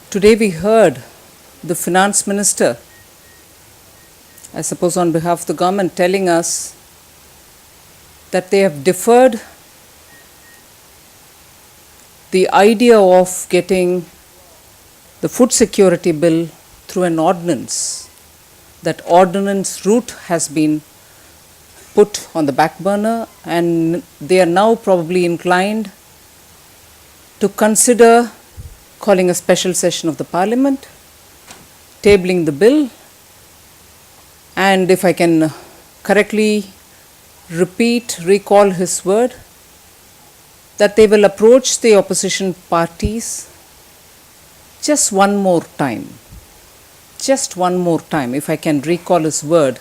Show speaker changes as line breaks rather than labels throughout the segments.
Today we heard the finance minister, I suppose on behalf of the government, telling us that they have deferred the idea of getting the food security bill through an ordinance. That ordinance route has been put on the back burner, and they are now probably inclined to consider calling a special session of the parliament, tabling the bill, and if I can correctly recall his word, that they will approach the opposition parties just one more time, if I can recall his word,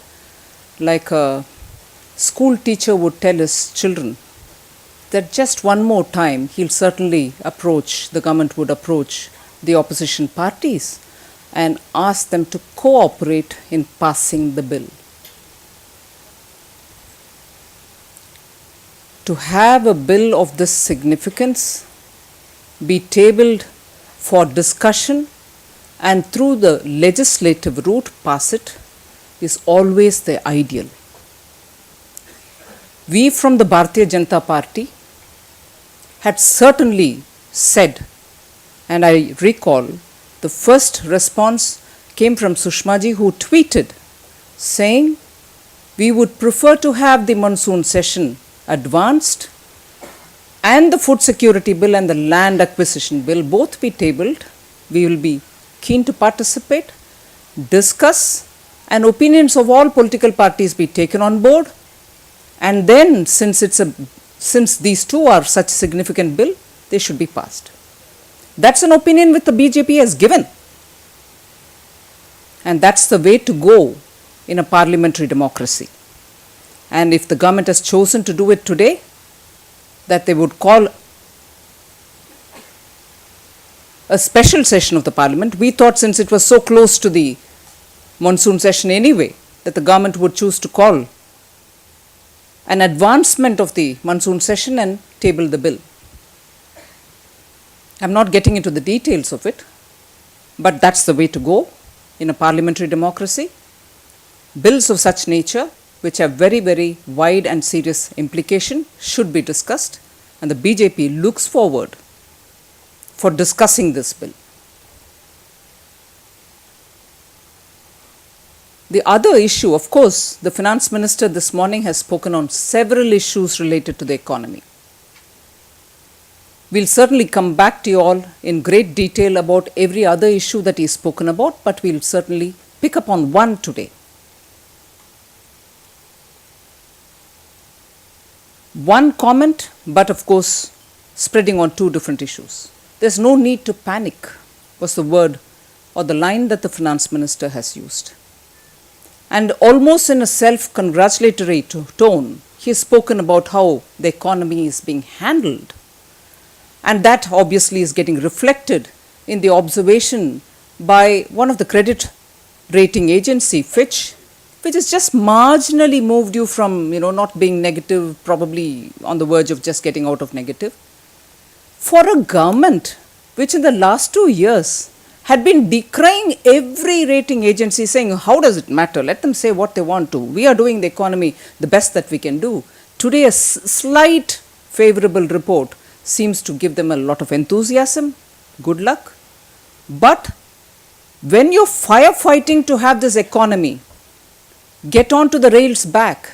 like a school teacher would tell his children, that just one more time the government would approach the opposition parties and ask them to cooperate in passing the bill. To have a bill of this significance be tabled for discussion and through the legislative route pass it is always the ideal. We from the Bharatiya Janata Party had certainly said, and I recall the first response came from Sushmaji, who tweeted saying, we would prefer to have the monsoon session advanced and the food security bill and the land acquisition bill both be tabled. We will be keen to participate, discuss, and opinions of all political parties be taken on board. And then, since these two are such significant bill, they should be passed. That's an opinion which the BJP has given. And that's the way to go in a parliamentary democracy. And if the government has chosen to do it today, that they would call a special session of the parliament. We thought, since it was so close to the monsoon session anyway, that the government would choose to call an advancement of the monsoon session and table the bill. I'm not getting into the details of it, but that's the way to go in a parliamentary democracy. Bills of such nature, which have very, very wide and serious implication, should be discussed, and the BJP looks forward for discussing this bill. The other issue, of course, the finance minister this morning has spoken on several issues related to the economy. We'll certainly come back to you all in great detail about every other issue that he's spoken about, but we'll certainly pick up on one today. One comment, but of course, spreading on two different issues. There's no need to panic, was the word or the line that the finance minister has used. And almost in a self-congratulatory tone, he has spoken about how the economy is being handled. And that obviously is getting reflected in the observation by one of the credit rating agency, Fitch, which has just marginally moved you from, not being negative, probably on the verge of just getting out of negative. For a government which in the last 2 years had been decrying every rating agency, saying, how does it matter? Let them say what they want to. We are doing the economy the best that we can do. Today, a slight favorable report seems to give them a lot of enthusiasm. Good luck. But when you're firefighting to have this economy get onto the rails back,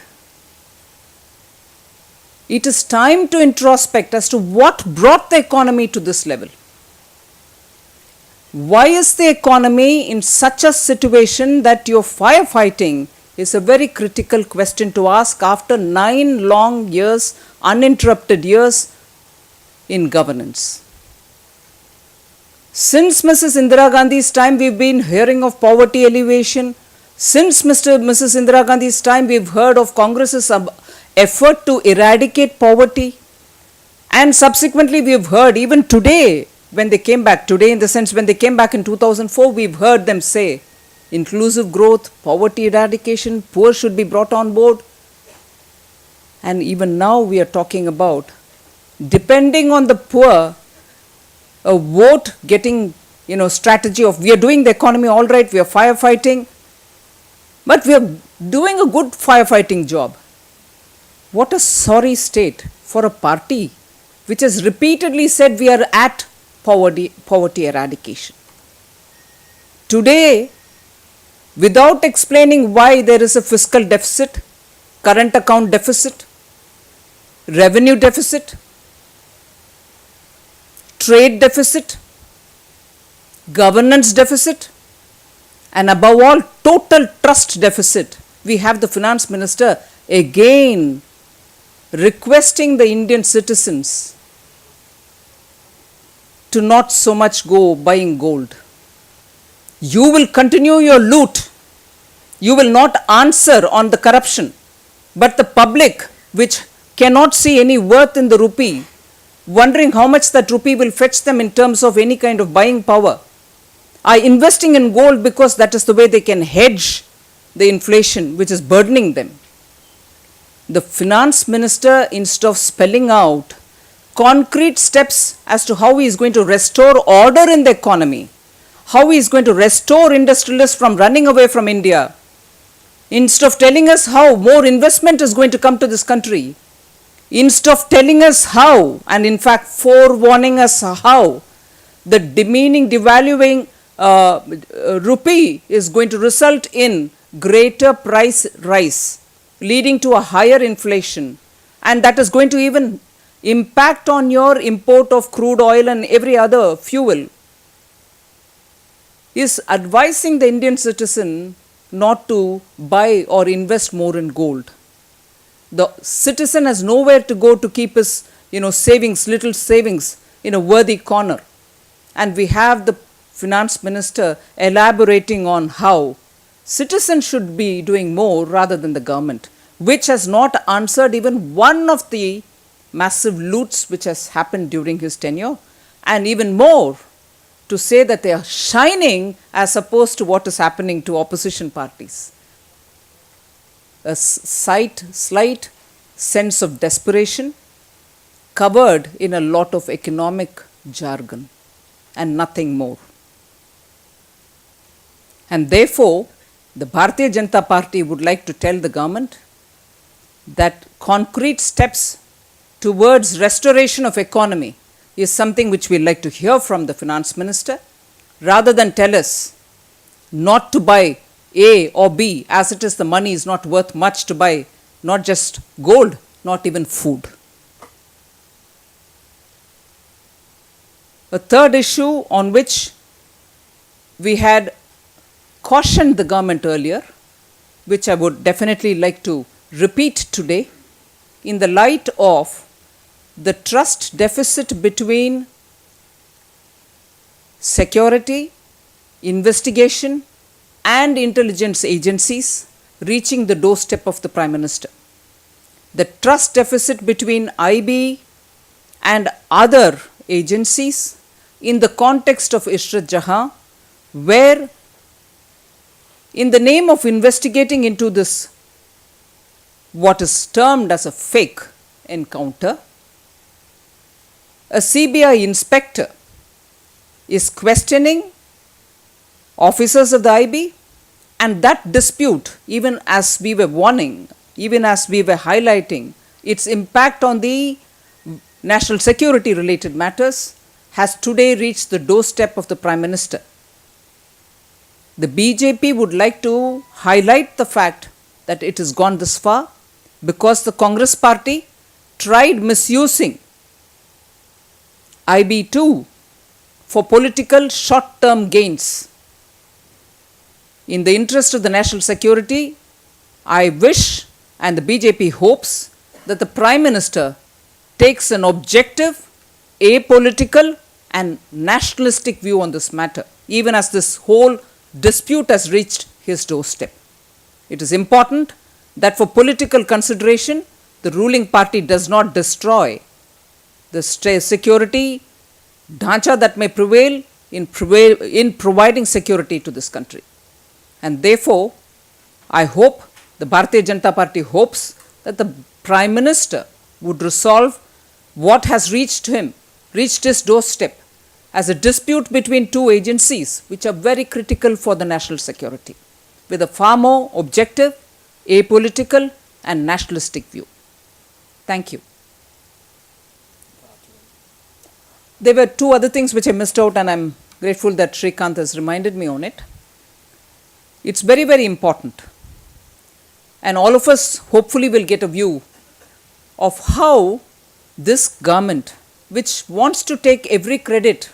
it is time to introspect as to what brought the economy to this level. Why is the economy in such a situation that you're firefighting is a very critical question to ask after 9 long years, uninterrupted years in governance. Since Mrs. Indira Gandhi's time, we've been hearing of poverty alleviation. Since Mrs. Indira Gandhi's time, we've heard of Congress's effort to eradicate poverty. And subsequently, we've heard, even today, when they came back, when they came back in 2004, we've heard them say, inclusive growth, poverty eradication, poor should be brought on board. And even now we are talking about, depending on the poor, a vote getting strategy of we are doing the economy all right, we are firefighting, but we are doing a good firefighting job. What a sorry state for a party which has repeatedly said we are at poverty eradication. Today, without explaining why there is a fiscal deficit, current account deficit, revenue deficit, trade deficit, governance deficit, and above all, total trust deficit, we have the finance minister again requesting the Indian citizens to not so much go buying gold. You will continue your loot. You will not answer on the corruption. But the public, which cannot see any worth in the rupee, wondering how much that rupee will fetch them in terms of any kind of buying power, are investing in gold because that is the way they can hedge the inflation which is burdening them. The finance minister, instead of spelling out concrete steps as to how he is going to restore order in the economy, how he is going to restore industrialists from running away from India, instead of telling us how more investment is going to come to this country, instead of telling us how, and in fact forewarning us how, the demeaning, devaluing rupee is going to result in greater price rise, leading to a higher inflation, and that is going to even impact on your import of crude oil and every other fuel, is advising the Indian citizen not to buy or invest more in gold. The citizen has nowhere to go to keep his savings, little savings, in a worthy corner. And we have the finance minister elaborating on how citizens should be doing more rather than the government, which has not answered even one of the massive loots which has happened during his tenure, and even more to say that they are shining as opposed to what is happening to opposition parties. A slight sense of desperation covered in a lot of economic jargon and nothing more. And therefore, the Bharatiya Janata Party would like to tell the government that concrete steps towards restoration of economy is something which we like to hear from the finance minister, rather than tell us not to buy A or B, as it is the money is not worth much to buy not just gold, not even food. A third issue on which we had cautioned the government earlier, which I would definitely like to repeat today, in the light of the trust deficit between security, investigation, and intelligence agencies reaching the doorstep of the Prime Minister. The trust deficit between IB and other agencies in the context of Ishrat Jahan, where in the name of investigating into this, what is termed as a fake encounter, a CBI inspector is questioning officers of the IB, and that dispute, even as we were warning, even as we were highlighting its impact on the national security related matters, has today reached the doorstep of the Prime Minister. The BJP would like to highlight the fact that it has gone this far because the Congress party tried misusing IB2 for political short-term gains. In the interest of the national security, I wish and the BJP hopes that the Prime Minister takes an objective, apolitical and nationalistic view on this matter, even as this whole dispute has reached his doorstep. It is important that for political consideration, the ruling party does not destroy the security dhancha that may prevail in providing security to this country. And therefore, I hope, the Bharatiya Janata Party hopes that the Prime Minister would resolve what has reached his doorstep as a dispute between two agencies which are very critical for the national security, with a far more objective, apolitical and nationalistic view. Thank you. There were two other things which I missed out, and I'm grateful that Srikanth has reminded me on it. It's very, very important. And all of us hopefully will get a view of how this government, which wants to take every credit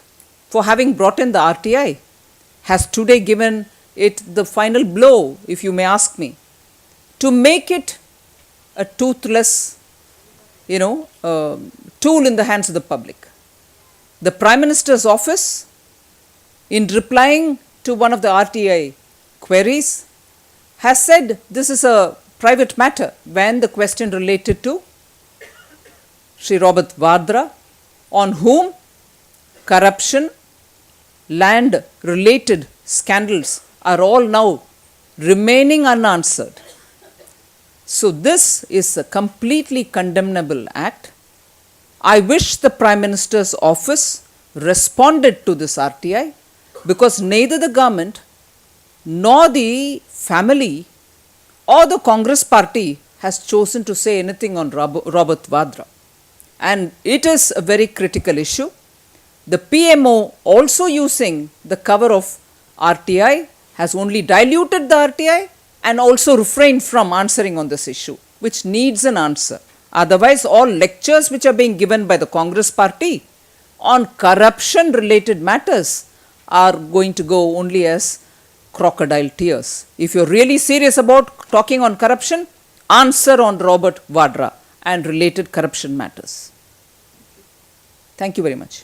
for having brought in the RTI, has today given it the final blow, if you may ask me, to make it a toothless, tool in the hands of the public. The Prime Minister's office, in replying to one of the RTI queries, has said this is a private matter when the question related to Sri Robert Vadra, on whom corruption, land related scandals are all now remaining unanswered. So this is a completely condemnable act. I wish the Prime Minister's office responded to this RTI, because neither the government nor the family or the Congress party has chosen to say anything on Robert Vadra. And it is a very critical issue. The PMO, also using the cover of RTI, has only diluted the RTI and also refrained from answering on this issue, which needs an answer. Otherwise, all lectures which are being given by the Congress party on corruption related matters are going to go only as crocodile tears. If you're really serious about talking on corruption, answer on Robert Vadra and related corruption matters. Thank you very much.